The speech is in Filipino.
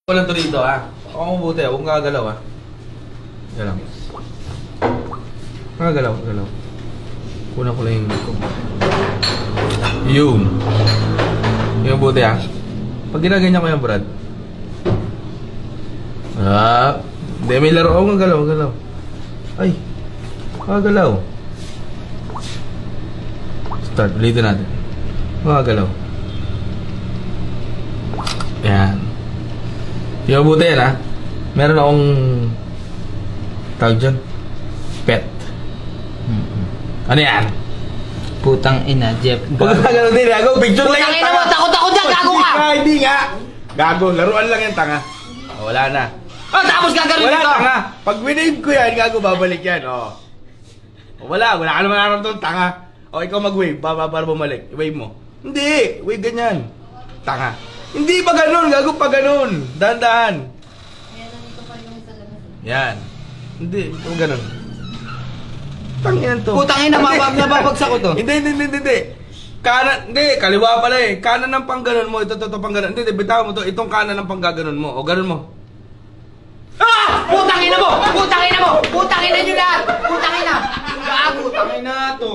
Walang to dito ah. Ako mabuti, huwag kang gagalaw ah. Galaw. Galaw. Kuna ko lang yung yun. Yung mabuti ah. Pag ginaganyan ko yan, Brad. Ah. Hindi, may laro. Huwag kang galaw. Ay. Galaw. Start. Ulitin natin. Huwag kang galaw. Yan. Yung mabuti yan ha. Meron akong tawag dyan. Pet. Ano yan? Putang ina, Jeff. Huwag ka gano'n din, gago. Picture lang Putang yung ina tanga. mo, takot dyan, gago ka! Hindi nga. Gago, laruan lang yung tanga. Oh, wala na. Tapos gagawin Wala dito! tanga. Pag winave ko yan, gago, babalik yan. Oh. Wala ka naman nararamdaman tanga. O, ikaw mag-wave, para bumalik. I-wave mo. Hindi, wave ganyan. Tanga. Hindi pa ganun, gago pa ganun. Dahan-dahan. Yan. Hindi, huwag ganun. Tangyan to. Putang ina, nababagsak ko to. Hindi. Kanan, hindi, kaliwa pala eh. Kanan ng pangganon mo, ito pang ganon. Hindi, bitaw mo to, itong kanan ng panggaganon mo. O, ganon mo. Ah! Putang ina mo! Putang ina nyo lahat! Putang ina! Gago, putang ina to!